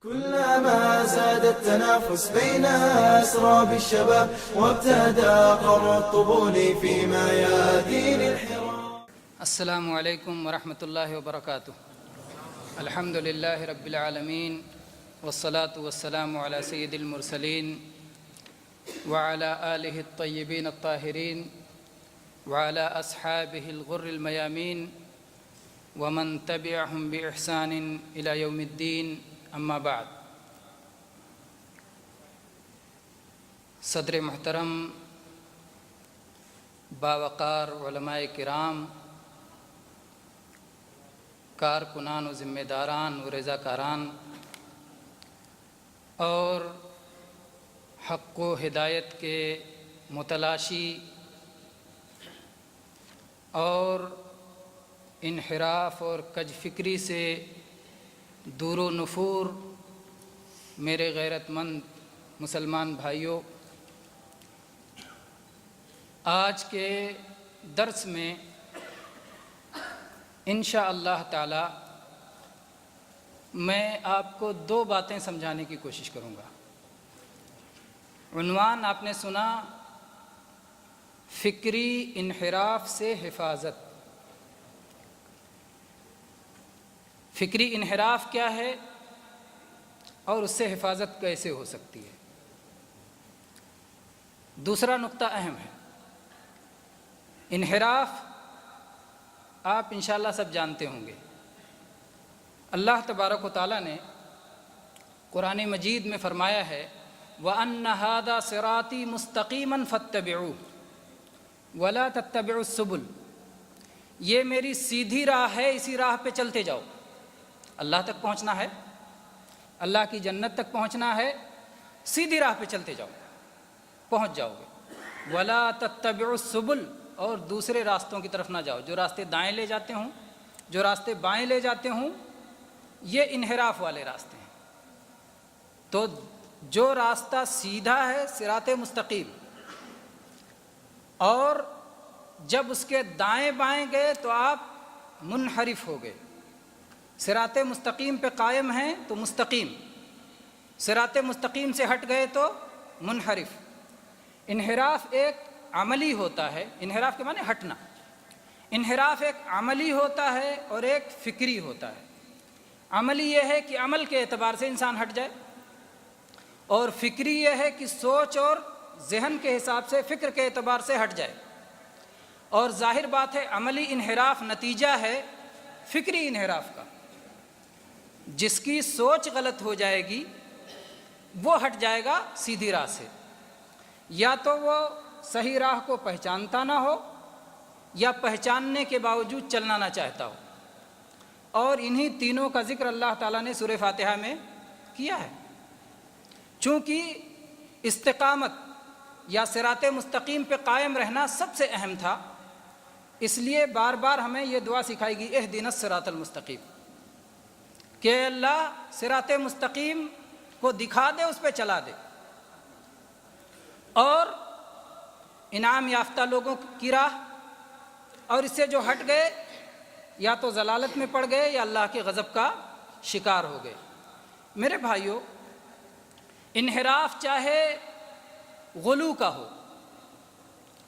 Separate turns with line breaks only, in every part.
كلما زاد التنافس بين أسراب الشباب وابتدى قر الطبول في ميادين الحراب.
السلام عليكم ورحمة الله وبركاته. الحمد لله رب العالمين والصلاة والسلام على سيد المرسلين وعلى آله الطيبين الطاهرين وعلى أصحابه الغر الميامين ومن تبعهم بإحسان إلى يوم الدين. اما بعد. صدر محترم، باوقار علماء کرام، کارکنان و ذمہ داران و رضاکاران اور حق و ہدایت کے متلاشی اور انحراف اور کج فکری سے دور و نفور میرے غیرت مند مسلمان بھائیوں، آج کے درس میں انشاءاللہ تعالی میں آپ کو دو باتیں سمجھانے کی کوشش کروں گا۔ عنوان آپ نے سنا، فکری انحراف سے حفاظت۔ فکری انحراف کیا ہے اور اس سے حفاظت کیسے ہو سکتی ہے؟ دوسرا نقطہ اہم ہے۔ انحراف آپ انشاءاللہ سب جانتے ہوں گے۔ اللہ تبارک و تعالیٰ نے قرآن مجید میں فرمایا ہے وَأَنَّ هَذَا صِرَاطِي مُسْتَقِيمًا فَاتَّبِعُوهُ وَلَا تَتَّبِعُوا السُّبُلَ، یہ میری سیدھی راہ ہے، اسی راہ پہ چلتے جاؤ۔ اللہ تک پہنچنا ہے، اللہ کی جنت تک پہنچنا ہے، سیدھی راہ پہ چلتے جاؤ، پہنچ جاؤ گے۔ وَلَا تَتَّبِعُوا السُّبُلَ، اور دوسرے راستوں کی طرف نہ جاؤ، جو راستے دائیں لے جاتے ہوں، جو راستے بائیں لے جاتے ہوں، یہ انحراف والے راستے ہیں۔ تو جو راستہ سیدھا ہے، صراط مستقیم، اور جب اس کے دائیں بائیں گئے تو آپ منحرف ہو گئے۔ صراط مستقیم پہ قائم ہیں تو مستقیم، صراط مستقیم سے ہٹ گئے تو منحرف۔ انحراف ایک عملی ہوتا ہے، انحراف کے معنی ہٹنا۔ انحراف ایک عملی ہوتا ہے اور ایک فکری ہوتا ہے۔ عملی یہ ہے کہ عمل کے اعتبار سے انسان ہٹ جائے، اور فکری یہ ہے کہ سوچ اور ذہن کے حساب سے، فکر کے اعتبار سے ہٹ جائے۔ اور ظاہر بات ہے عملی انحراف نتیجہ ہے فکری انحراف کا۔ جس کی سوچ غلط ہو جائے گی وہ ہٹ جائے گا سیدھی راہ سے، یا تو وہ صحیح راہ کو پہچانتا نہ ہو یا پہچاننے کے باوجود چلنا نہ چاہتا ہو۔ اور انہی تینوں کا ذکر اللہ تعالیٰ نے سورہ فاتحہ میں کیا ہے۔ چونکہ استقامت یا صراط مستقیم پہ قائم رہنا سب سے اہم تھا، اس لیے بار بار ہمیں یہ دعا سکھائی گئی اہدنا الصراط المستقیم، کہ اللہ صراط مستقیم کو دکھا دے، اس پہ چلا دے۔ اور انعام یافتہ لوگوں کی راہ، اور اس سے جو ہٹ گئے یا تو ضلالت میں پڑ گئے یا اللہ کے غضب کا شکار ہو گئے۔ میرے بھائیوں، انحراف چاہے غلو کا ہو،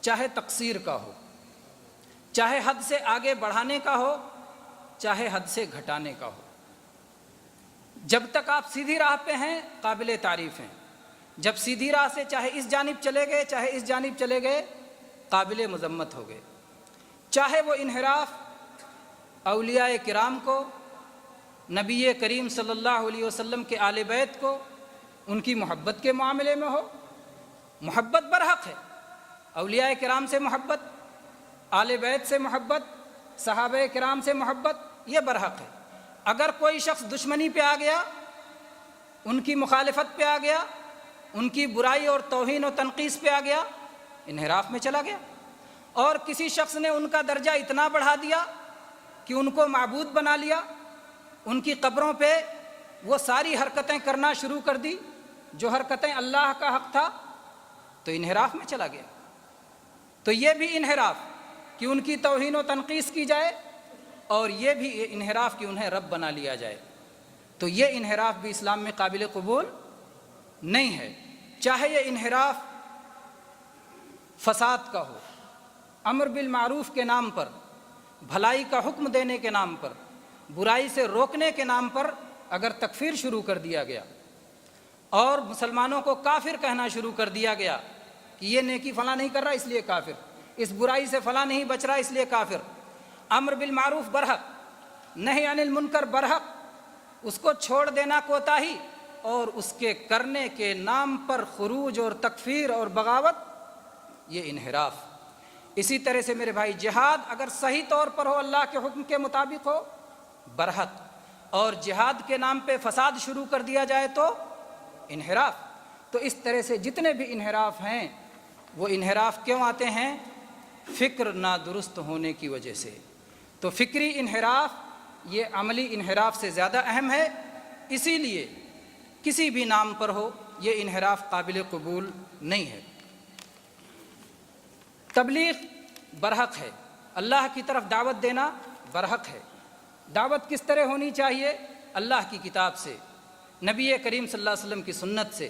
چاہے تقصیر کا ہو، چاہے حد سے آگے بڑھانے کا ہو، چاہے حد سے گھٹانے کا ہو، جب تک آپ سیدھی راہ پہ ہیں قابل تعریف ہیں۔ جب سیدھی راہ سے چاہے اس جانب چلے گئے چاہے اس جانب چلے گئے، قابل مذمت ہو گئے۔ چاہے وہ انحراف اولیاء کرام کو، نبی کریم صلی اللہ علیہ وسلم کے آل بیت کو، ان کی محبت کے معاملے میں ہو۔ محبت برحق ہے، اولیاء کرام سے محبت، آل بیت سے محبت، صحابہ کرام سے محبت، یہ برحق ہے۔ اگر کوئی شخص دشمنی پہ آ گیا، ان کی مخالفت پہ آ گیا، ان کی برائی اور توہین و تنقیص پہ آ گیا، انحراف میں چلا گیا۔ اور کسی شخص نے ان کا درجہ اتنا بڑھا دیا کہ ان کو معبود بنا لیا، ان کی قبروں پہ وہ ساری حرکتیں کرنا شروع کر دی جو حرکتیں اللہ کا حق تھا، تو انحراف میں چلا گیا۔ تو یہ بھی انحراف کہ ان کی توہین و تنقیص کی جائے، اور یہ بھی انحراف کہ انہیں رب بنا لیا جائے۔ تو یہ انحراف بھی اسلام میں قابل قبول نہیں ہے، چاہے یہ انحراف فساد کا ہو، امر بالمعروف کے نام پر، بھلائی کا حکم دینے کے نام پر، برائی سے روکنے کے نام پر اگر تکفیر شروع کر دیا گیا اور مسلمانوں کو کافر کہنا شروع کر دیا گیا کہ یہ نیکی فلاں نہیں کر رہا اس لیے کافر، اس برائی سے فلاں نہیں بچ رہا اس لیے کافر، امر بالمعروف برحق، نہی عن المنکر برحق، اس کو چھوڑ دینا کوتاہی، اور اس کے کرنے کے نام پر خروج اور تکفیر اور بغاوت، یہ انحراف۔ اسی طرح سے میرے بھائی جہاد اگر صحیح طور پر ہو، اللہ کے حکم کے مطابق ہو، برحق، اور جہاد کے نام پہ فساد شروع کر دیا جائے تو انحراف۔ تو اس طرح سے جتنے بھی انحراف ہیں وہ انحراف کیوں آتے ہیں؟ فکر نادرست ہونے کی وجہ سے۔ تو فکری انحراف یہ عملی انحراف سے زیادہ اہم ہے، اسی لیے کسی بھی نام پر ہو یہ انحراف قابل قبول نہیں ہے۔ تبلیغ برحق ہے، اللہ کی طرف دعوت دینا برحق ہے۔ دعوت کس طرح ہونی چاہیے؟ اللہ کی کتاب سے، نبی کریم صلی اللہ علیہ وسلم کی سنت سے،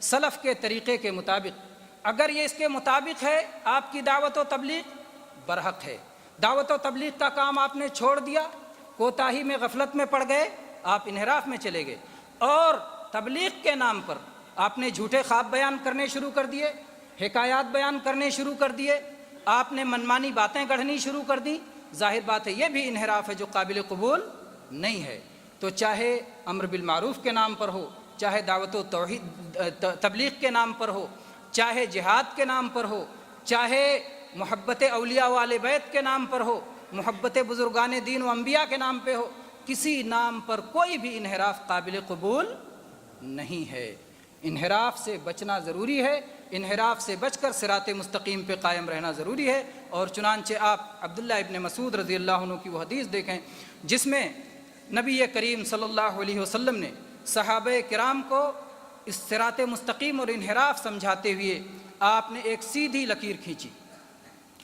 سلف کے طریقے کے مطابق۔ اگر یہ اس کے مطابق ہے آپ کی دعوت و تبلیغ برحق ہے۔ دعوت و تبلیغ کا کام آپ نے چھوڑ دیا، کوتاہی میں غفلت میں پڑ گئے، آپ انحراف میں چلے گئے، اور تبلیغ کے نام پر آپ نے جھوٹے خواب بیان کرنے شروع کر دیے، حکایات بیان کرنے شروع کر دیے، آپ نے منمانی باتیں گڑھنی شروع کر دیں، ظاہر بات ہے یہ بھی انحراف ہے جو قابل قبول نہیں ہے۔ تو چاہے امر بالمعروف کے نام پر ہو، چاہے دعوت و توحید تبلیغ کے نام پر ہو، چاہے جہاد کے نام پر ہو، چاہے محبت اولیاء و اہل بیت کے نام پر ہو، محبت بزرگان دین و انبیاء کے نام پہ ہو، کسی نام پر کوئی بھی انحراف قابل قبول نہیں ہے۔ انحراف سے بچنا ضروری ہے، انحراف سے بچ کر صراط مستقیم پہ قائم رہنا ضروری ہے۔ اور چنانچہ آپ عبداللہ ابن مسعود رضی اللہ عنہ کی وہ حدیث دیکھیں جس میں نبی کریم صلی اللہ علیہ وسلم نے صحابہ کرام کو اس صراط مستقیم اور انحراف سمجھاتے ہوئے آپ نے ایک سیدھی لکیر کھینچی،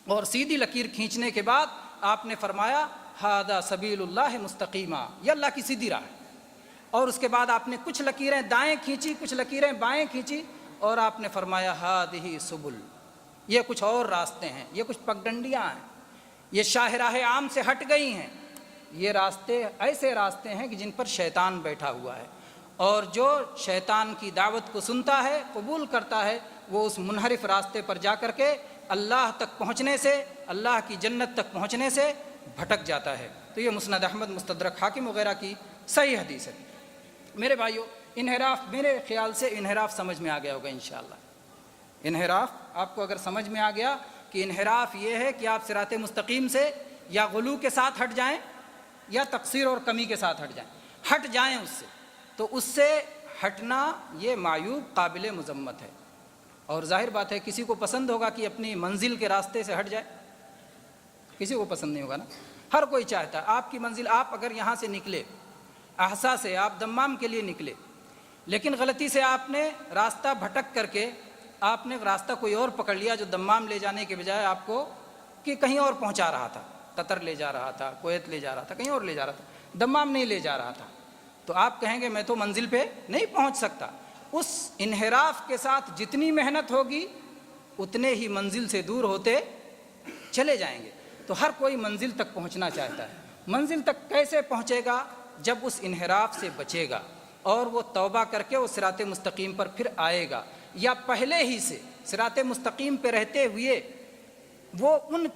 اور سیدھی لکیر کھینچنے کے بعد آپ نے فرمایا ھذا سبیل اللہ مستقیما، یہ اللہ کی سیدھی راہ ہے۔ اور اس کے بعد آپ نے کچھ لکیریں دائیں کھینچی، کچھ لکیریں بائیں کھینچی، اور آپ نے فرمایا ھذہ سبل، یہ کچھ اور راستے ہیں، یہ کچھ پگڈنڈیاں ہیں، یہ شاہراہ عام سے ہٹ گئی ہیں، یہ راستے ایسے راستے ہیں کہ جن پر شیطان بیٹھا ہوا ہے، اور جو شیطان کی دعوت کو سنتا ہے، قبول کرتا ہے، وہ اس منحرف راستے پر جا کر کے اللہ تک پہنچنے سے، اللہ کی جنت تک پہنچنے سے بھٹک جاتا ہے۔ تو یہ مسند احمد، مستدرک حاکم وغیرہ کی صحیح حدیث ہے۔ میرے بھائیو، انحراف میرے خیال سے انحراف سمجھ میں آ گیا ہوگا انشاءاللہ۔ انحراف آپ کو اگر سمجھ میں آ گیا کہ انحراف یہ ہے کہ آپ صراط مستقیم سے یا غلو کے ساتھ ہٹ جائیں یا تقصیر اور کمی کے ساتھ ہٹ جائیں اس سے، تو اس سے ہٹنا یہ معیوب قابل مذمت ہے۔ اور ظاہر بات ہے کسی کو پسند ہوگا کہ اپنی منزل کے راستے سے ہٹ جائے؟ کسی کو پسند نہیں ہوگا نا، ہر کوئی چاہتا ہے آپ کی منزل، آپ اگر یہاں سے نکلے احسا سے، آپ دمام کے لیے نکلے، لیکن غلطی سے آپ نے راستہ بھٹک کر کے آپ نے راستہ کوئی اور پکڑ لیا جو دمام لے جانے کے بجائے آپ کو کہ کہیں اور پہنچا رہا تھا، قطر لے جا رہا تھا، کویت لے جا رہا تھا، کہیں اور لے جا رہا تھا، دمام نہیں لے جا رہا تھا، تو آپ کہیں گے میں تو منزل پہ نہیں پہنچ سکتا۔ اس انحراف کے ساتھ جتنی محنت ہوگی اتنے ہی منزل سے دور ہوتے چلے جائیں گے۔ تو ہر کوئی منزل تک پہنچنا چاہتا ہے۔ منزل تک کیسے پہنچے گا؟ جب اس انحراف سے بچے گا اور وہ توبہ کر کے وہ صراط مستقیم پر پھر آئے گا، یا پہلے ہی سے صراط مستقیم پہ رہتے ہوئے وہ ان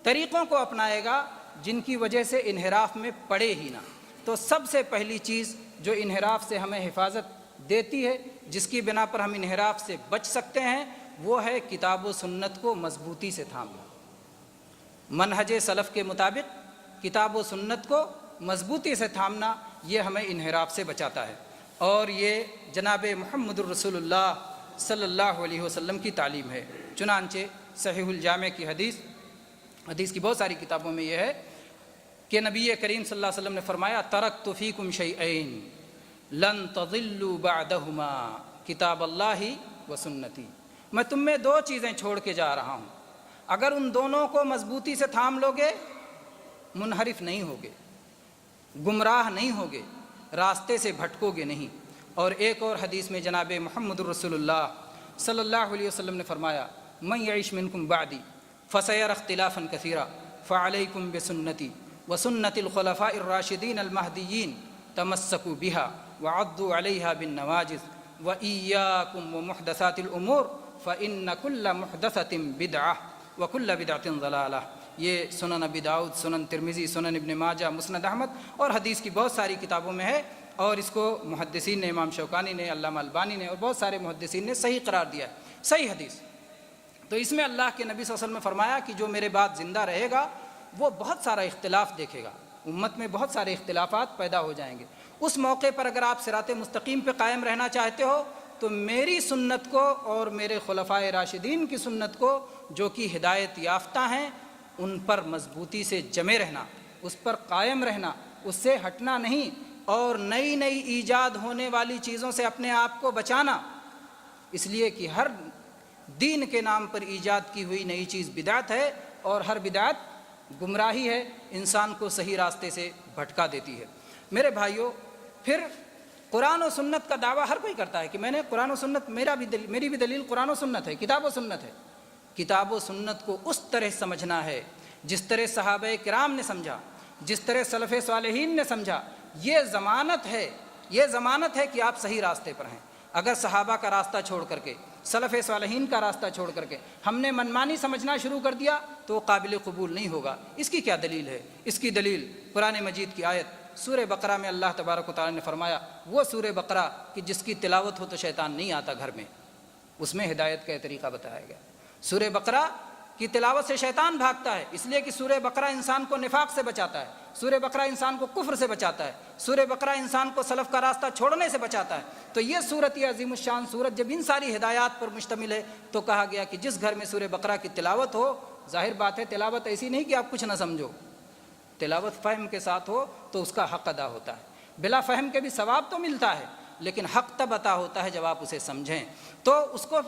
طریقوں کو اپنائے گا جن کی وجہ سے انحراف میں پڑے ہی نہ۔ تو سب سے پہلی چیز جو انحراف سے ہمیں حفاظت دیتی ہے، جس کی بنا پر ہم انحراف سے بچ سکتے ہیں، وہ ہے کتاب و سنت کو مضبوطی سے تھامنا۔ منہج سلف کے مطابق کتاب و سنت کو مضبوطی سے تھامنا، یہ ہمیں انحراف سے بچاتا ہے، اور یہ جناب محمد الرسول اللہ صلی اللہ علیہ وسلم کی تعلیم ہے۔ چنانچہ صحیح الجامع کی حدیث کی بہت ساری کتابوں میں یہ ہے کہ نبی کریم صلی اللہ علیہ وسلم نے فرمایا ترکت فیکم شیئین لن تضلوا بعدہما کتاب اللہ و سنتی، میں تم میں دو چیزیں چھوڑ کے جا رہا ہوں، اگر ان دونوں کو مضبوطی سے تھام لوگے منحرف نہیں ہوگے، گمراہ نہیں ہوگے، راستے سے بھٹکو گے نہیں۔ اور ایک اور حدیث میں جناب محمد الرسول اللہ صلی اللہ علیہ وسلم نے فرمایا من یعش منکم بعدی فسیر اختلافا کثیرا فعلیکم بسنتی وسنت الخلفاء الراشدین المہدیین تمسکوا بها وعضوا علیہا بالنواجذ وإیاکم ومحدثات الامور فإن كل محدثۃ بدعہ وكل بدعۃ ضلالہ۔ یہ سنن ابی داؤد، سنن ترمذی، سنن ابن ماجہ، مسند احمد اور حدیث کی بہت ساری کتابوں میں ہے، اور اس کو محدثین نے، امام شوکانی نے، علامہ البانی نے اور بہت سارے محدثین نے صحیح قرار دیا ہے، صحیح حدیث۔ تو اس میں اللہ کے نبی صلی اللہ علیہ وسلم نے فرمایا کہ جو میرے بعد زندہ رہے گا وہ بہت سارا اختلاف دیکھے گا، امت میں بہت سارے اختلافات پیدا ہو جائیں گے۔ اس موقع پر اگر آپ صراط مستقیم پہ قائم رہنا چاہتے ہو تو میری سنت کو اور میرے خلفائے راشدین کی سنت کو جو کہ ہدایت یافتہ ہیں ان پر مضبوطی سے جمے رہنا، اس پر قائم رہنا، اس سے ہٹنا نہیں، اور نئی نئی ایجاد ہونے والی چیزوں سے اپنے آپ کو بچانا، اس لیے کہ ہر دین کے نام پر ایجاد کی ہوئی نئی چیز بدعت ہے، اور ہر بدعت گمراہی ہے، انسان کو صحیح راستے سے بھٹکا دیتی ہے۔ میرے بھائیوں، پھر قرآن و سنت کا دعویٰ ہر کوئی کرتا ہے کہ میں نے قرآن و سنت، میری بھی دلیل قرآن و سنت ہے، کتاب و سنت ہے۔ کتاب و سنت کو اس طرح سمجھنا ہے جس طرح صحابہ کرام نے سمجھا، جس طرح سلف صالحین نے سمجھا۔ یہ ضمانت ہے کہ آپ صحیح راستے پر ہیں۔ اگر صحابہ کا راستہ چھوڑ کر کے، سلف صالحین کا راستہ چھوڑ کر کے ہم نے منمانی سمجھنا شروع کر دیا تو وہ قابل قبول نہیں ہوگا۔ اس کی کیا دلیل ہے؟ اس کی دلیل قرآن مجید کی آیت سورہ بقرہ میں اللہ تبارک و تعالیٰ نے فرمایا، وہ سورہ بقرہ کہ جس کی تلاوت ہو تو شیطان نہیں آتا گھر میں، اس میں ہدایت کا طریقہ بتایا گیا۔ سورہ بقرہ کی تلاوت سے شیطان بھاگتا ہے، اس لیے کہ سورہ بقرہ انسان کو نفاق سے بچاتا ہے، سورہ بقرہ انسان کو کفر سے بچاتا ہے، سورہ بقرہ انسان کو سلف کا راستہ چھوڑنے سے بچاتا ہے۔ تو یہ سورت، یہ عظیم الشان سورت جب ان ساری ہدایات پر مشتمل ہے تو کہا گیا کہ جس گھر میں سورہ بقرہ کی تلاوت ہو، ظاہر بات ہے تلاوت ایسی نہیں کہ آپ کچھ نہ سمجھو، تلاوت فہم کے ساتھ ہو تو اس کا حق ادا ہوتا ہے۔ بلا فہم کے بھی ثواب تو ملتا ہے، لیکن حق تب عطا ہوتا ہے جب آپ اسے سمجھیں، تو اس کو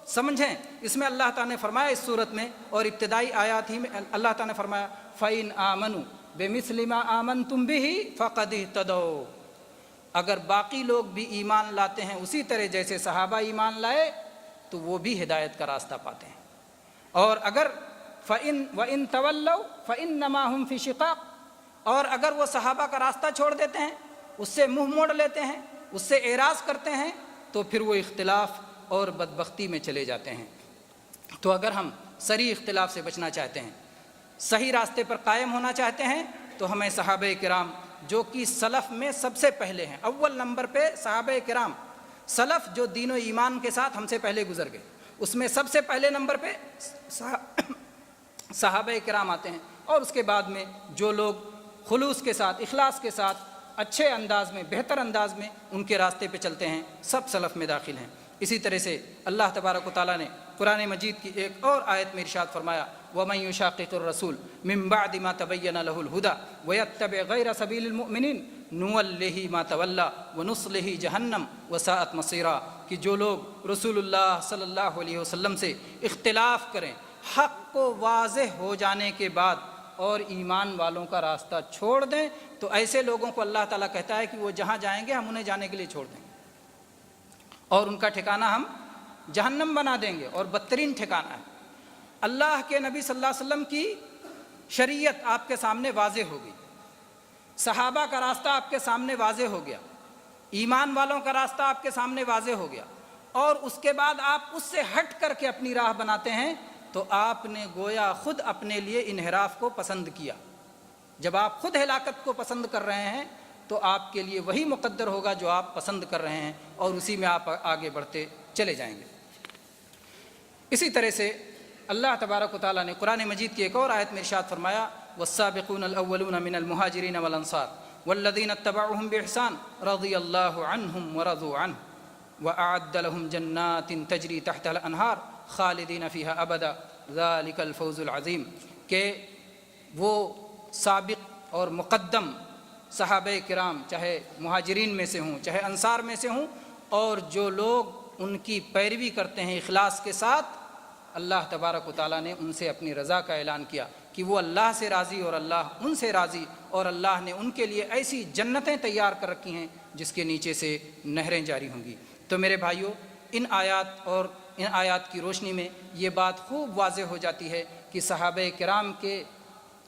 سمجھیں۔ اس میں اللہ تعالیٰ نے فرمایا اس صورت میں، اور ابتدائی آیات ہی میں اللہ تعالیٰ نے فرمایا فَإِنْ آمَنُوا بِمِثْلِ مَا آمَنْتُمْ بِهِ فَقَدِ اهْتَدَوْا۔ اگر باقی لوگ بھی ایمان لاتے ہیں اسی طرح جیسے صحابہ ایمان لائے تو وہ بھی ہدایت کا راستہ پاتے ہیں۔ اور اگر وَإِن تَوَلَّوْا فَإِنَّمَا هُمْ فِي شِقَاقٍ، اور اگر وہ صحابہ کا راستہ چھوڑ دیتے ہیں، اس سے منہ موڑ لیتے ہیں، اس سے اعراض کرتے ہیں، تو پھر وہ اختلاف اور بدبختی میں چلے جاتے ہیں۔ تو اگر ہم صریح اختلاف سے بچنا چاہتے ہیں، صحیح راستے پر قائم ہونا چاہتے ہیں، تو ہمیں صحابہ کرام جو کہ سلف میں سب سے پہلے ہیں، اول نمبر پہ صحابہ کرام، سلف جو دین و ایمان کے ساتھ ہم سے پہلے گزر گئے، اس میں سب سے پہلے نمبر پہ صحابہ کرام آتے ہیں، اور اس کے بعد میں جو لوگ خلوص کے ساتھ، اخلاص کے ساتھ، اچھے انداز میں، بہتر انداز میں ان کے راستے پہ چلتے ہیں، سب سلف میں داخل ہیں۔ اسی طرح سے اللہ تبارک و تعالیٰ نے قرآن مجید کی ایک اور آیت میں ارشاد فرمایا وَمَن يُشَاقِقِ الرَّسُولَ مِن بَعْدِ مَا تَبَيَّنَ لَهُ الْهُدَى وَيَتَّبِعْ غَيْرَ سَبِيلِ الْمُؤْمِنِينَ نُوَلِّهِ مَا تَوَلَّى وَنُصْلِهِ جَهَنَّمَ وَسَاءَتْ مَصِيرًا، کہ جو لوگ رسول اللہ صلی اللہ علیہ وسلم سے اختلاف کریں حق کو واضح ہو جانے کے بعد اور ایمان والوں کا راستہ چھوڑ دیں، تو ایسے لوگوں کو اللہ تعالیٰ کہتا ہے کہ وہ جہاں جائیں گے ہم انہیں جانے کے لیے چھوڑ دیں گے، اور ان کا ٹھکانہ ہم جہنم بنا دیں گے، اور بدترین ٹھکانہ ہے۔ اللہ کے نبی صلی اللہ علیہ وسلم کی شریعت آپ کے سامنے واضح ہو گئی، صحابہ کا راستہ آپ کے سامنے واضح ہو گیا، ایمان والوں کا راستہ آپ کے سامنے واضح ہو گیا، اور اس کے بعد آپ اس سے ہٹ کر کے اپنی راہ بناتے ہیں، تو آپ نے گویا خود اپنے لیے انحراف کو پسند کیا۔ جب آپ خود ہلاکت کو پسند کر رہے ہیں تو آپ کے لیے وہی مقدر ہوگا جو آپ پسند کر رہے ہیں، اور اسی میں آپ آگے بڑھتے چلے جائیں گے۔ اسی طرح سے اللہ تبارک و تعالیٰ نے قرآن مجید کی ایک اور آیت میں ارشاد فرمایا والسابقون الاولون من المہاجرین والانصار والذین اتبعوہم بإحسان رضی اللہ عنہم ورضوا عنہ وأعد لهم جنات تجری تحت الانہار خالدین فیہا ابدا ذالک الفوز العظیم، کہ وہ سابق اور مقدم صحابہ کرام چاہے مہاجرین میں سے ہوں چاہے انصار میں سے ہوں، اور جو لوگ ان کی پیروی کرتے ہیں اخلاص کے ساتھ، اللہ تبارک و تعالیٰ نے ان سے اپنی رضا کا اعلان کیا کہ وہ اللہ سے راضی اور اللہ ان سے راضی، اور اللہ نے ان کے لیے ایسی جنتیں تیار کر رکھی ہیں جس کے نیچے سے نہریں جاری ہوں گی۔ تو میرے بھائیوں، ان آیات کی روشنی میں یہ بات خوب واضح ہو جاتی ہے کہ صحابہ کرام کے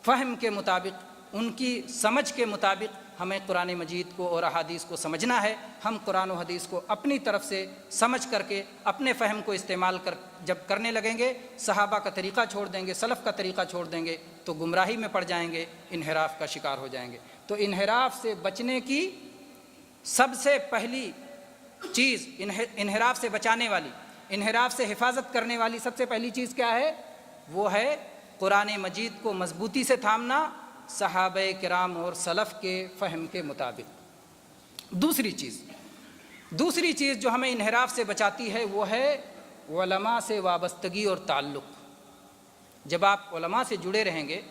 فہم کے مطابق، ان کی سمجھ کے مطابق ہمیں قرآن مجید کو اور احادیث کو سمجھنا ہے۔ ہم قرآن و حدیث کو اپنی طرف سے سمجھ کر کے اپنے فہم کو استعمال جب کرنے لگیں گے، صحابہ کا طریقہ چھوڑ دیں گے، سلف کا طریقہ چھوڑ دیں گے، تو گمراہی میں پڑ جائیں گے، انحراف کا شکار ہو جائیں گے۔ تو انحراف سے بچنے کی سب سے پہلی چیز، انحراف سے بچانے والی، انحراف سے حفاظت کرنے والی سب سے پہلی چیز کیا ہے؟ وہ ہے قرآن مجید کو مضبوطی سے تھامنا، صحابہ کرام اور سلف کے فہم کے مطابق۔ دوسری چیز جو ہمیں انحراف سے بچاتی ہے وہ ہے علماء سے وابستگی اور تعلق۔ جب آپ علماء سے جڑے رہیں گے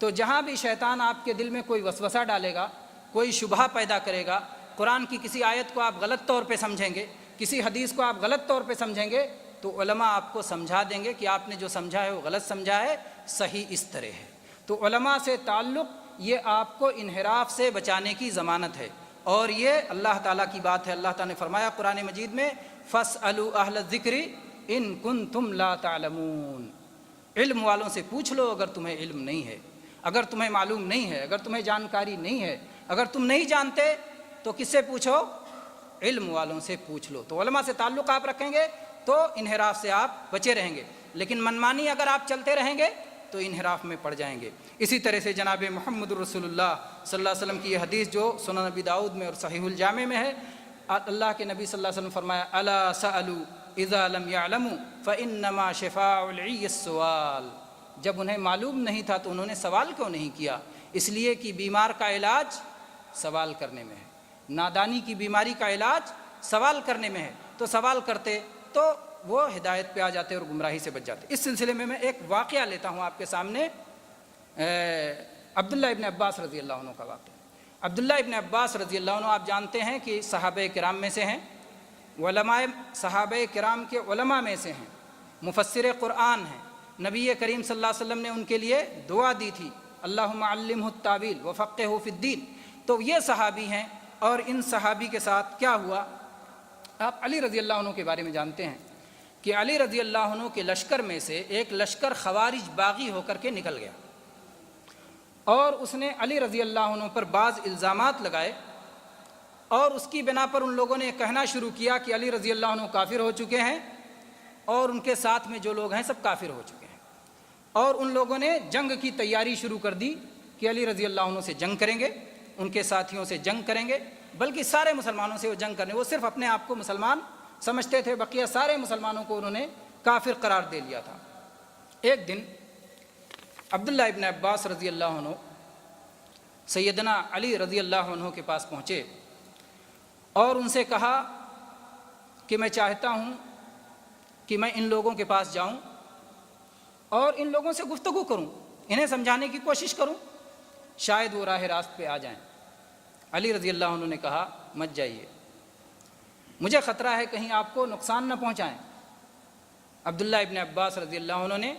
تو جہاں بھی شیطان آپ کے دل میں کوئی وسوسہ ڈالے گا، کوئی شبہہ پیدا کرے گا، قرآن کی کسی آیت کو آپ غلط طور پہ سمجھیں گے، کسی حدیث کو آپ غلط طور پہ سمجھیں گے، تو علماء آپ کو سمجھا دیں گے کہ آپ نے جو سمجھا ہے وہ غلط سمجھا ہے، صحیح اس طرح ہے۔ تو علماء سے تعلق یہ آپ کو انحراف سے بچانے کی ضمانت ہے، اور یہ اللہ تعالیٰ کی بات ہے۔ اللہ تعالیٰ نے فرمایا قرآن مجید میں، فَاسْأَلُوا أَهْلَ الذِّكْرِ إِن كُنتُمْ لَا تَعْلَمُونَ، علم والوں سے پوچھ لو اگر تمہیں علم نہیں ہے، اگر تمہیں معلوم نہیں ہے، اگر تمہیں جانکاری نہیں ہے، اگر تم نہیں جانتے تو کس سے پوچھو؟ علم والوں سے پوچھ لو۔ تو علماء سے تعلق آپ رکھیں گے تو انحراف سے آپ بچے رہیں گے، لیکن منمانی اگر آپ چلتے رہیں گے تو انحراف میں پڑ جائیں گے۔ اسی طرح سے جناب محمد رسول اللہ صلی اللہ علیہ وسلم کی یہ حدیث جو سنن نبی داؤد میں اور صحیح الجامع میں ہے، اللہ کے نبی صلی اللہ علیہ وسلم فرمایا، الا سألوا اذا لم يعلموا فانما شفاء العی السؤال، جب انہیں معلوم نہیں تھا تو انہوں نے سوال کیوں نہیں کیا؟ اس لیے کہ بیمار کا علاج سوال کرنے میں ہے، نادانی کی بیماری کا علاج سوال کرنے میں ہے۔ تو سوال کرتے تو وہ ہدایت پہ آ جاتے اور گمراہی سے بچ جاتے۔ اس سلسلے میں ایک واقعہ لیتا ہوں آپ کے سامنے، عبداللہ ابن عباس رضی اللہ عنہ کا واقعہ۔ عبداللہ ابن عباس رضی اللہ عنہ آپ جانتے ہیں کہ صحابہ کرام میں سے ہیں، علماء صحابہ کرام کے علماء میں سے ہیں، مفسر قرآن ہیں۔ نبی کریم صلی اللہ علیہ وسلم نے ان کے لیے دعا دی تھی، اللہم علمہ التاویل وفقہہ فی الدین۔ تو یہ صحابی ہیں، اور ان صحابی کے ساتھ کیا ہوا؟ آپ علی رضی اللہ عنہ کے بارے میں جانتے ہیں کہ علی رضی اللہ عنہ کے لشکر میں سے ایک لشکر خوارج باغی ہو کر کے نکل گیا، اور اس نے علی رضی اللہ عنہ پر بعض الزامات لگائے، اور اس کی بنا پر ان لوگوں نے کہنا شروع کیا کہ علی رضی اللہ عنہ کافر ہو چکے ہیں، اور ان کے ساتھ میں جو لوگ ہیں سب کافر ہو چکے ہیں۔ اور ان لوگوں نے جنگ کی تیاری شروع کر دی کہ علی رضی اللہ عنہ سے جنگ کریں گے، ان کے ساتھیوں سے جنگ کریں گے، بلکہ سارے مسلمانوں سے وہ جنگ کرنے، وہ صرف اپنے آپ کو مسلمان سمجھتے تھے، بقیہ سارے مسلمانوں کو انہوں نے کافر قرار دے لیا تھا۔ ایک دن عبداللہ ابن عباس رضی اللہ عنہ سیدنا علی رضی اللہ عنہ کے پاس پہنچے اور ان سے کہا کہ میں چاہتا ہوں کہ میں ان لوگوں کے پاس جاؤں اور ان لوگوں سے گفتگو کروں، انہیں سمجھانے کی کوشش کروں، شاید وہ راہ راست پہ آ جائیں۔ علی رضی اللہ عنہ نے کہا، مت جائیے، مجھے خطرہ ہے کہیں آپ کو نقصان نہ پہنچائیں۔ عبداللہ ابن عباس رضی اللہ عنہ نے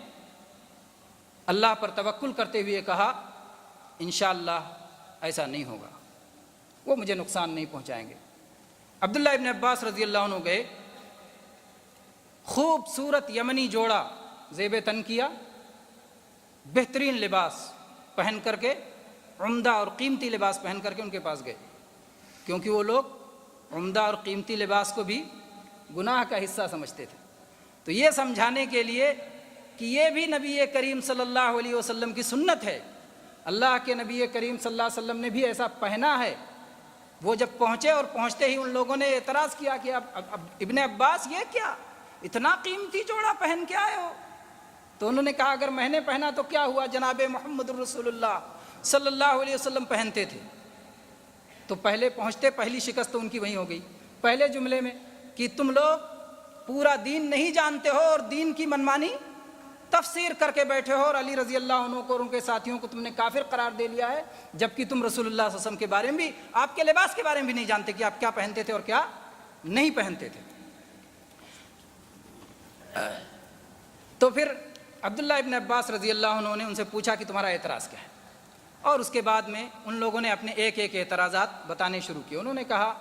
اللہ پر توکل کرتے ہوئے کہا، انشاءاللہ ایسا نہیں ہوگا، وہ مجھے نقصان نہیں پہنچائیں گے۔ عبداللہ ابن عباس رضی اللہ عنہ گئے، خوبصورت یمنی جوڑا زیب تن کیا، بہترین لباس پہن کر کے، عمدہ اور قیمتی لباس پہن کر کے ان کے پاس گئے، کیونکہ وہ لوگ عمدہ اور قیمتی لباس کو بھی گناہ کا حصہ سمجھتے تھے۔ تو یہ سمجھانے کے لیے کہ یہ بھی نبی کریم صلی اللہ علیہ وسلم کی سنت ہے، اللہ کے نبی کریم صلی اللہ علیہ وسلم نے بھی ایسا پہنا ہے۔ وہ جب پہنچے اور پہنچتے ہی ان لوگوں نے اعتراض کیا کہ اب ابن عباس یہ کیا، اتنا قیمتی جوڑا پہن کے آئے ہو؟ تو انہوں نے کہا، اگر میں نے پہنا تو کیا ہوا، جناب محمد رسول اللہ صلی اللہ علیہ وسلم پہنتے تھے۔ تو پہلے پہنچتے پہلی شکست تو ان کی وہیں ہو گئی، پہلے جملے میں، کہ تم لوگ پورا دین نہیں جانتے ہو اور دین کی منمانی تفسیر کر کے بیٹھے ہو، اور علی رضی اللہ عنہ کو اور ان کے ساتھیوں کو تم نے کافر قرار دے لیا ہے، جبکہ تم رسول اللہ صلی اللہ علیہ وسلم کے بارے میں بھی، آپ کے لباس کے بارے میں بھی نہیں جانتے کہ آپ کیا پہنتے تھے اور کیا نہیں پہنتے تھے۔ تو پھر عبداللہ ابن عباس رضی اللہ عنہ نے ان سے پوچھا کہ تمہارا اعتراض کیا ہے، اور اس کے بعد میں ان لوگوں نے اپنے ایک ایک اعتراضات بتانے شروع کیے۔ انہوں نے کہا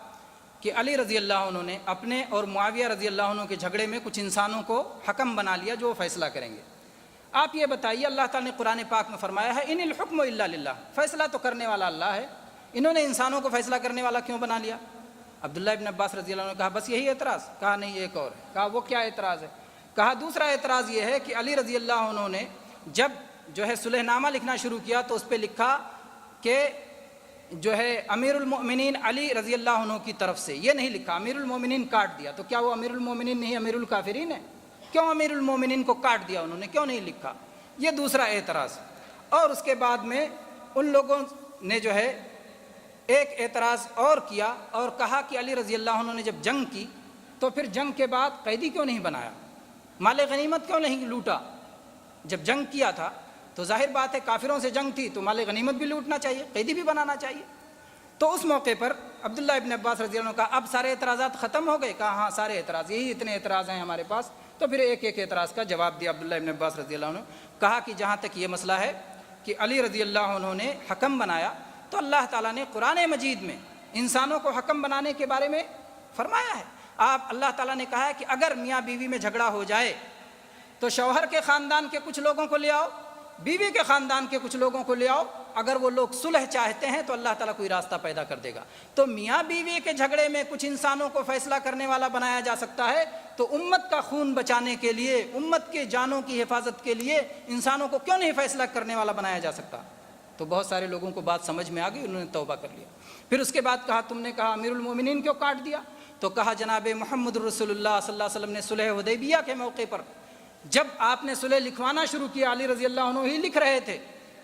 کہ علی رضی اللہ عنہ نے اپنے اور معاویہ رضی اللہ عنہ کے جھگڑے میں کچھ انسانوں کو حکم بنا لیا جو وہ فیصلہ کریں گے۔ آپ یہ بتائیے، اللہ تعالیٰ نے قرآن پاک میں فرمایا ہے ان الحکم الا للہ، فیصلہ تو کرنے والا اللہ ہے، انہوں نے انسانوں کو فیصلہ کرنے والا کیوں بنا لیا؟ عبداللہ ابن عباس رضی اللہ عنہ نے کہا بس یہی اعتراض؟ کہا نہیں، ایک اور ہے۔ کہا وہ کیا اعتراض ہے؟ کہا دوسرا اعتراض یہ ہے کہ علی رضی اللہ عنہ نے جب صلح نامہ لکھنا شروع کیا تو اس پہ لکھا کہ امیر المؤمنین علی رضی اللہ عنہ کی طرف سے، یہ نہیں لکھا، امیر المؤمنین کاٹ دیا۔ تو کیا وہ امیر المؤمنین نہیں امیر الکافرین ہے؟ کیوں امیر المؤمنین کو کاٹ دیا انہوں نے، کیوں نہیں لکھا؟ یہ دوسرا اعتراض۔ اور اس کے بعد میں ان لوگوں نے ایک اعتراض اور کیا اور کہا کہ علی رضی اللہ عنہ نے جب جنگ کی تو پھر جنگ کے بعد قیدی کیوں نہیں بنایا، مال غنیمت کیوں نہیں لوٹا؟ جب جنگ کیا تھا تو ظاہر بات ہے کافروں سے جنگ تھی تو مال غنیمت بھی لوٹنا چاہیے، قیدی بھی بنانا چاہیے۔ تو اس موقع پر عبداللہ ابن عباس رضی اللہ عنہ کہا اب سارے اعتراضات ختم ہو گئے؟ کہا ہاں سارے اعتراض، یہی اتنے اعتراض ہیں ہمارے پاس۔ تو پھر ایک ایک اعتراض کا جواب دیا عبداللہ ابن عباس رضی اللہ عنہ۔ کہا کہ جہاں تک یہ مسئلہ ہے کہ علی رضی اللہ عنہ نے حکم بنایا تو اللہ تعالیٰ نے قرآن مجید میں انسانوں کو حکم بنانے کے بارے میں فرمایا ہے۔ اللہ تعالیٰ نے کہا ہے کہ اگر میاں بیوی میں جھگڑا ہو جائے تو شوہر کے خاندان کے کچھ لوگوں کو لے آؤ، بیوی کے خاندان کے کچھ لوگوں کو لے آؤ، اگر وہ لوگ صلح چاہتے ہیں تو اللہ تعالیٰ کوئی راستہ پیدا کر دے گا۔ تو میاں بیوی کے جھگڑے میں کچھ انسانوں کو فیصلہ کرنے والا بنایا جا سکتا ہے، تو امت کا خون بچانے کے لیے، امت کے جانوں کی حفاظت کے لیے انسانوں کو کیوں نہیں فیصلہ کرنے والا بنایا جا سکتا؟ تو بہت سارے لوگوں کو بات سمجھ میں آ گئی، انہوں نے توبہ کر لیا۔ پھر اس کے بعد کہا تم نے کہا امیر المومنین کیوں کاٹ دیا؟ تو کہا جناب محمد رسول اللہ صلی اللہ علیہ وسلم نے صلح حدیبیہ کے موقع پر جب آپ نے صلح لکھوانا شروع کیا، علی رضی اللہ عنہ ہی لکھ رہے تھے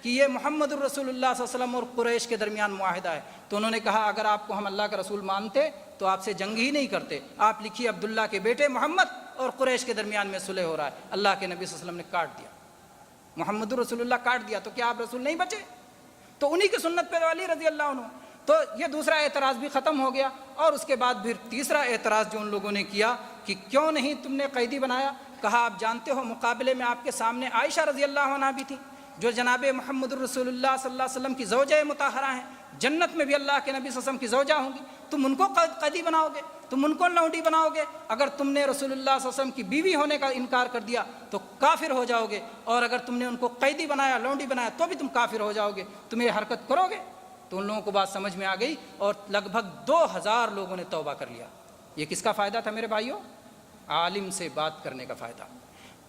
کہ یہ محمد الرسول اللہ صلی اللہ علیہ وسلم اور قریش کے درمیان معاہدہ ہے، تو انہوں نے کہا اگر آپ کو ہم اللہ کا رسول مانتے تو آپ سے جنگ ہی نہیں کرتے، آپ لکھیے عبداللہ کے بیٹے محمد اور قریش کے درمیان میں صلح ہو رہا ہے۔ اللہ کے نبی صلی اللہ علیہ وسلم نے کاٹ دیا، محمد الرسول اللہ کاٹ دیا، تو کیا آپ رسول نہیں بچے؟ تو انہی کی سنت پہ علی رضی اللہ عنہ۔ تو یہ دوسرا اعتراض بھی ختم ہو گیا۔ اور اس کے بعد پھر تیسرا اعتراض جو ان لوگوں نے کیا کہ کیوں نہیں تم نے قیدی بنایا؟ کہا آپ جانتے ہو مقابلے میں آپ کے سامنے عائشہ رضی اللہ عنہ بھی تھی جو جناب محمد الرسول اللہ صلی اللہ علیہ وسلم کی زوجہ مطہرہ ہیں، جنت میں بھی اللہ کے نبی صلی اللہ علیہ وسلم کی زوجہ ہوں گی، تم ان کو قیدی بناؤ گے، تم ان کو لونڈی بناؤ گے؟ اگر تم نے رسول اللہ صلی اللہ علیہ وسلم کی بیوی ہونے کا انکار کر دیا تو کافر ہو جاؤ گے، اور اگر تم نے ان کو قیدی بنایا، لونڈی بنایا تو بھی تم کافر ہو جاؤ گے، تم یہ حرکت کرو گے؟ تو ان لوگوں کو بات سمجھ میں آ گئی اور لگ بھگ 2000 لوگوں نے توبہ کر لیا۔ یہ کس کا فائدہ تھا میرے بھائیوں؟ عالم سے بات کرنے کا فائدہ،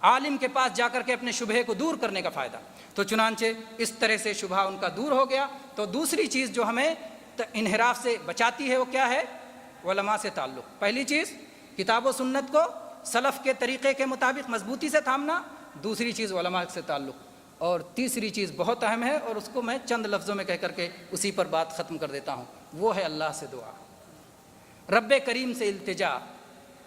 عالم کے پاس جا کر کے اپنے شبہے کو دور کرنے کا فائدہ۔ تو چنانچہ اس طرح سے شبہ ان کا دور ہو گیا۔ تو دوسری چیز جو ہمیں انحراف سے بچاتی ہے وہ کیا ہے؟ علماء سے تعلق۔ پہلی چیز کتاب و سنت کو سلف کے طریقے کے مطابق مضبوطی سے تھامنا، دوسری چیز علماء سے تعلق، اور تیسری چیز بہت اہم ہے اور اس کو میں چند لفظوں میں کہہ کر کے اسی پر بات ختم کر دیتا ہوں، وہ ہے اللہ سے دعا، رب کریم سے التجا۔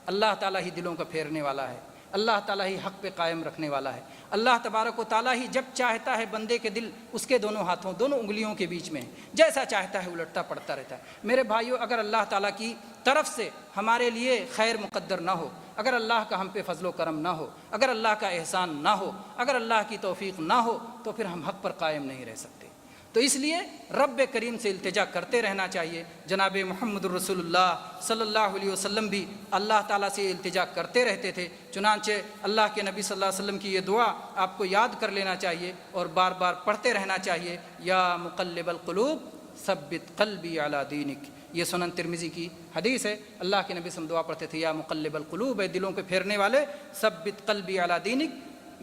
اللہ تعالیٰ ہی دلوں کا پھیرنے والا ہے، اللہ تعالیٰ ہی حق پہ قائم رکھنے والا ہے۔ اللہ تبارک و تعالیٰ ہی جب چاہتا ہے بندے کے دل اس کے دونوں ہاتھوں، دونوں انگلیوں کے بیچ میں ہے، جیسا چاہتا ہے الٹتا پڑتا رہتا ہے۔ میرے بھائیوں، اگر اللہ تعالیٰ کی طرف سے ہمارے لیے خیر مقدر نہ ہو، اگر اللہ کا ہم پہ فضل و کرم نہ ہو، اگر اللہ کا احسان نہ ہو، اگر اللہ کی توفیق نہ ہو، تو پھر ہم حق پر قائم نہیں رہ سکتے۔ تو اس لیے رب کریم سے التجا کرتے رہنا چاہیے۔ جناب محمد الرسول اللہ صلی اللہ علیہ وسلم بھی اللہ تعالیٰ سے التجا کرتے رہتے تھے، چنانچہ اللہ کے نبی صلی اللہ علیہ وسلم کی یہ دعا آپ کو یاد کر لینا چاہیے اور بار بار پڑھتے رہنا چاہیے، یا مقلب القلوب ثبت قلبی علی دینک۔ یہ سنن ترمذی کی حدیث ہے، اللہ کے نبی صلی اللہ علیہ وسلم دعا پڑھتے تھے، یا مقلب القلوب، اے دلوں کے پھیرنے والے، ثبت قلبی علی دینک،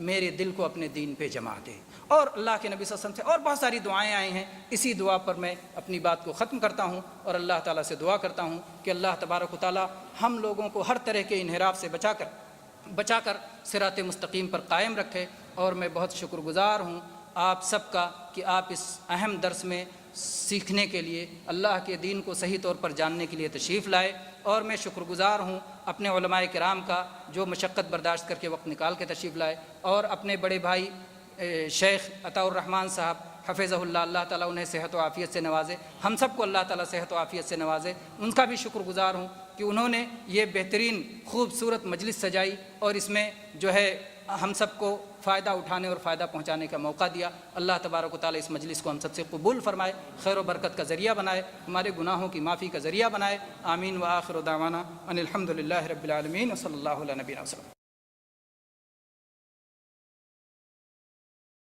میرے دل کو اپنے دین پہ جما دے۔ اور اللہ کے نبی صلی اللہ علیہ وسلم سے اور بہت ساری دعائیں آئی ہیں۔ اسی دعا پر میں اپنی بات کو ختم کرتا ہوں اور اللہ تعالیٰ سے دعا کرتا ہوں کہ اللہ تبارک و تعالیٰ ہم لوگوں کو ہر طرح کے انحراف سے بچا کر صراط مستقیم پر قائم رکھے۔ اور میں بہت شکر گزار ہوں آپ سب کا کہ آپ اس اہم درس میں سیکھنے کے لیے، اللہ کے دین کو صحیح طور پر جاننے کے لیے تشریف لائے، اور میں شکر گزار ہوں اپنے علماء کرام کا جو مشقت برداشت کر کے وقت نکال کے تشریف لائے، اور اپنے بڑے بھائی شیخ عطاء الرحمن صاحب حفظہ اللہ، اللہ تعالیٰ انہیں صحت و عافیت سے نوازے، ہم سب کو اللہ تعالیٰ صحت و عافیت سے نوازے۔ ان کا بھی شکر گزار ہوں کہ انہوں نے یہ بہترین خوبصورت مجلس سجائی اور اس میں ہم سب کو فائدہ اٹھانے اور فائدہ پہنچانے کا موقع دیا. اللہ تبارک و تعالیٰ اس مجلس کو ہم سب سے قبول فرمائے, خیر و برکت کا ذریعہ بنائے, ہمارے گناہوں کی معافی کا ذریعہ بنائے. آمین. وآخر دعوانا ان الحمد للہ رب العالمین وصلی اللہ علیہ نبینا وسلم.